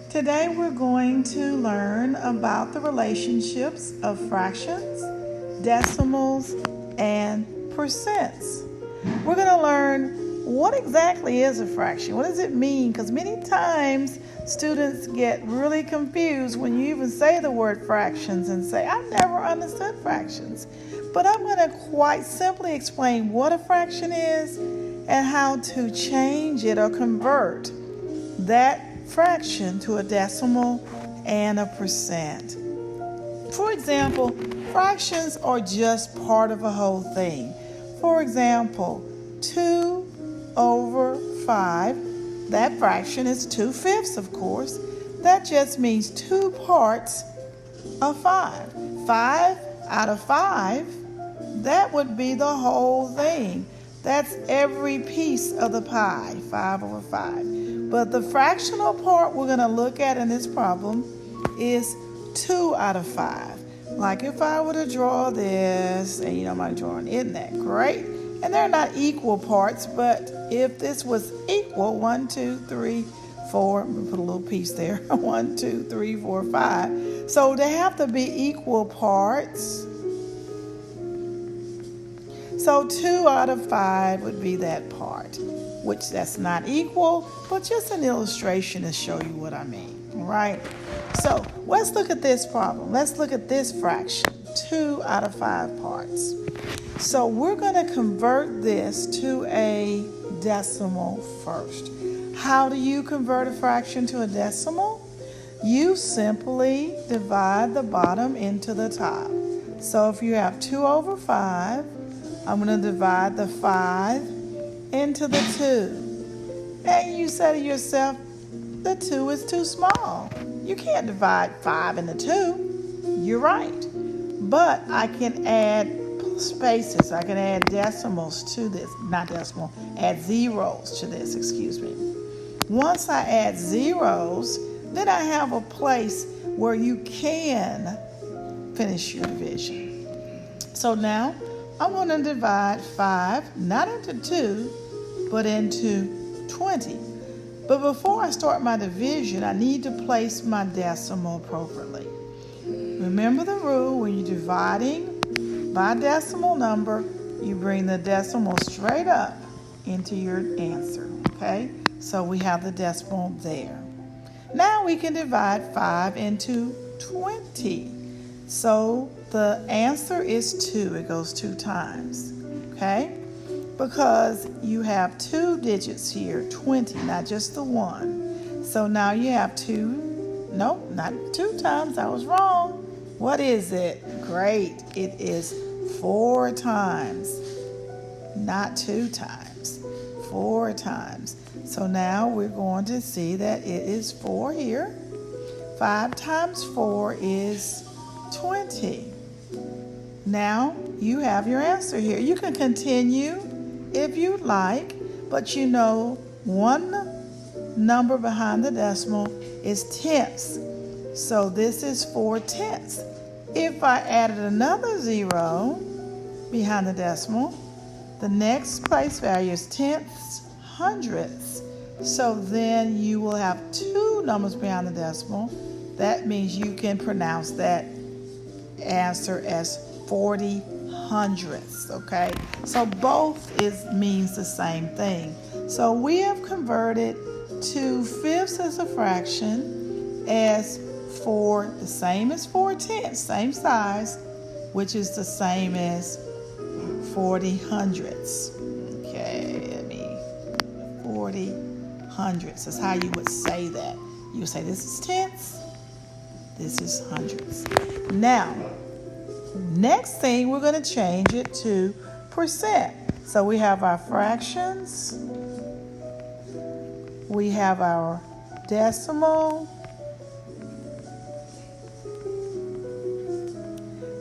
Today we're going to learn about the relationships of fractions, decimals, and percents. We're going to learn what exactly is a fraction. What does it mean? Because many times students get really confused when you even say the word fractions and say, I've never understood fractions. But I'm going to quite simply explain what a fraction is and how to change it or convert that fraction to a decimal and a percent. For example, fractions are just part of a whole thing. For example, 2 over 5, that fraction is 2/5, of course. That just means 2 parts of 5. 5 out of 5, that would be the whole thing. That's every piece of the pie, 5 over 5. But the fractional part we're going to look at in this problem is 2 out of 5. Like if I were to draw this, and I'm not drawing, isn't that great? And they're not equal parts, but if this was equal, 1, 2, 3, 4, I'm going to put a little piece there, 1, 2, 3, 4, 5. So they have to be equal parts. So 2 out of 5 would be that part, which that's not equal, but just an illustration to show you what I mean, all right? So let's look at this problem. Let's look at this fraction, 2 out of 5 parts. So we're going to convert this to a decimal first. How do you convert a fraction to a decimal? You simply divide the bottom into the top. So if you have 2 over 5, I'm going to divide the 5 into the 2. And you say to yourself, the 2 is too small. You can't divide 5 into 2. You're right. But I can add spaces. I can add decimals to this. Not decimal, add zeros to this, excuse me. Once I add zeros, then I have a place where you can finish your division. So now I'm going to divide 5, not into 2, but into 20. But before I start my division, I need to place my decimal appropriately. Remember the rule, when you're dividing by decimal number, you bring the decimal straight up into your answer, okay? So we have the decimal there. Now we can divide 5 into 20. So the answer is 2. It goes 2 times, okay? Because you have 2 digits here, 20, not just the 1. So now you have 2, nope, not 2 times, I was wrong. What is it? Great, it is 4 times, not 2 times, 4 times. So now we're going to see that it is 4 here. 5 times 4 is 20. Now you have your answer here. You can continue if you like, but one number behind the decimal is tenths. So this is 4 tenths. If I added another 0 behind the decimal, the next place value is tenths, hundredths. So then you will have 2 numbers behind the decimal. That means you can pronounce that answer as 40 hundredths, okay? So both means the same thing. So we have converted 2/5 as a fraction as 4, the same as 4 tenths, same size, which is the same as 40 hundredths. Okay, 40 hundredths. That's how you would say that. You would say this is tenths, this is hundredths. Now, next thing, we're going to change it to percent. So we have our fractions, we have our decimal.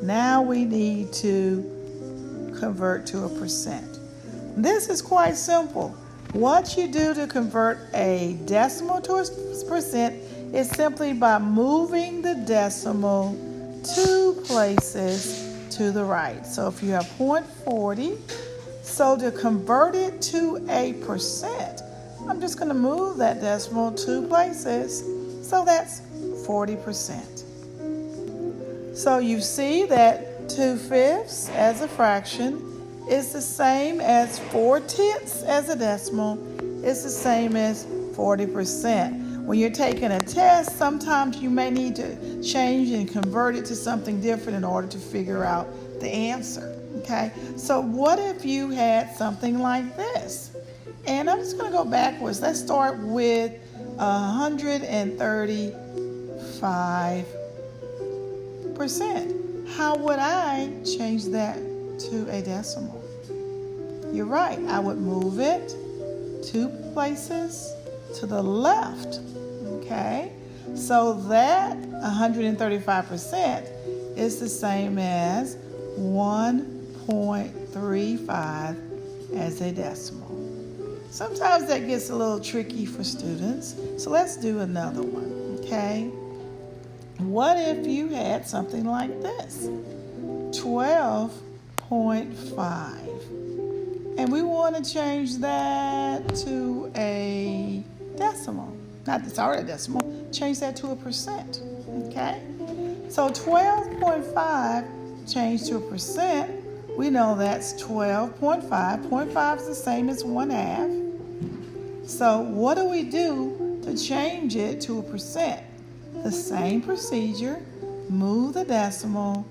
Now we need to convert to a percent. This is quite simple. What you do to convert a decimal to a percent is simply by moving the decimal 2 places to the right. So if you have 0.40, so to convert it to a percent, I'm just going to move that decimal 2 places. So that's 40%. So you see that 2/5 as a fraction is the same as 4/10 as a decimal. It's the same as 40%. When you're taking a test, sometimes you may need to change and convert it to something different in order to figure out the answer. Okay, so what if you had something like this? And I'm just going to go backwards. Let's start with 135%. How would I change that to a decimal? You're right. I would move it 2 places to the left. Okay? So that 135% is the same as 1.35 as a decimal. Sometimes that gets a little tricky for students. So let's do another one. Okay? What if you had something like this? 12.5. And we want to change that to a decimal. It's already a decimal. Change that to a percent. Okay? So 12.5 changed to a percent. We know that's 12.5. 0.5 is the same as 1/2. So what do we do to change it to a percent? The same procedure. Move the decimal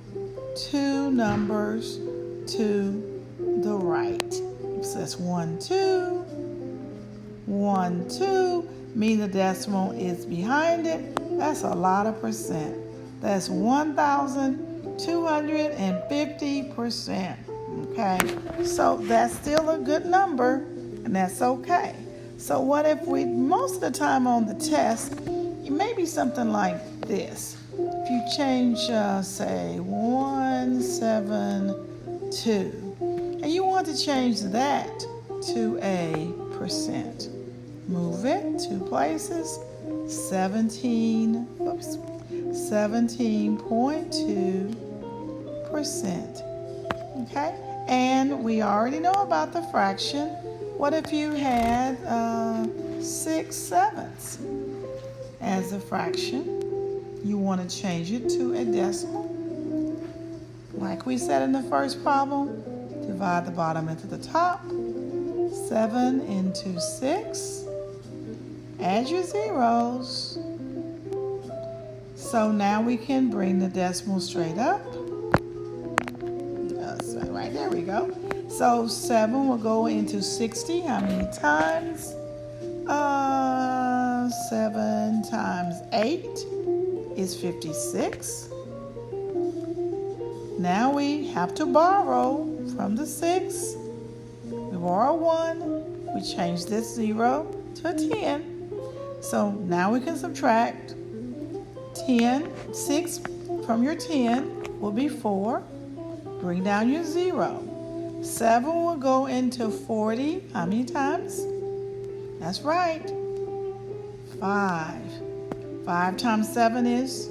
2 numbers to the right. So that's 1, 2, 1, 2. Mean the decimal is behind it. That's a lot of percent. That's 1,250%. Okay, so that's still a good number, and that's okay. So what if most of the time on the test, it may be something like this. If you change, say, 172, and you want to change that to a percent, move it 2 places, 17.2%. Okay, and we already know about the fraction. What if you had 6/7 as a fraction? You want to change it to a decimal. Like we said in the first problem, divide the bottom into the top. 7 into 6. Add your zeros. So now we can bring the decimal straight up. Right there we go. So 7 will go into 60. How many times? 7 times 8 is 56. Now we have to borrow from the 6. We borrow 1. We change this 0 to a 10. So now we can subtract 6 from your 10 will be 4. Bring down your 0. 7 will go into 40. How many times? That's right. 5. 5 times 7 is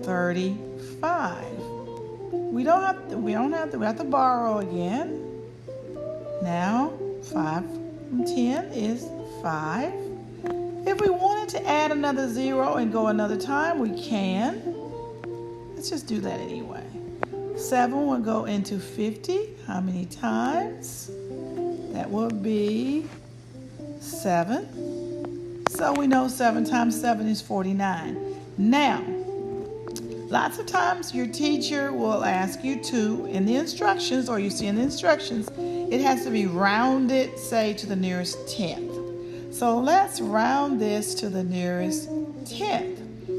35. We have to borrow again. Now 5 from 10 is 5. If we wanted to add another 0 and go another time, we can. Let's just do that anyway. 7 will go into 50. How many times? That will be 7. So we know 7 times 7 is 49. Now, lots of times your teacher will ask you to, in the instructions, or you see in the instructions, it has to be rounded, say, to the nearest 10th. So let's round this to the nearest 10th.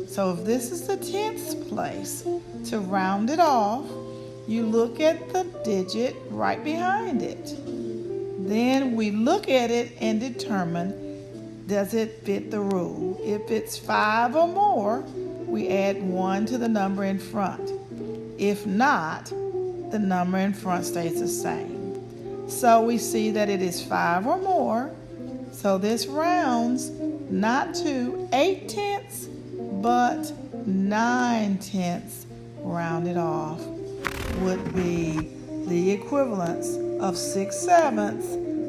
So if this is the 10th place, to round it off, you look at the digit right behind it. Then we look at it and determine, does it fit the rule? If it's 5 or more, we add 1 to the number in front. If not, the number in front stays the same. So we see that it is 5 or more. So this rounds not to 8/10, but 9/10 rounded off would be the equivalence of 6/7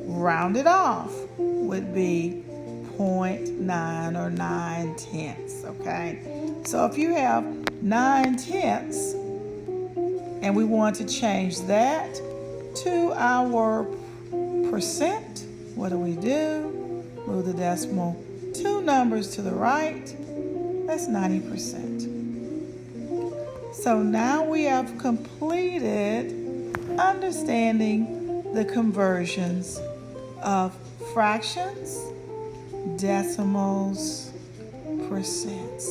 rounded off would be 0.9 or 9/10, okay? So if you have 9/10 and we want to change that to our percent, what do? Move the decimal 2 numbers to the right. That's 90%. So now we have completed understanding the conversions of fractions, decimals, percents.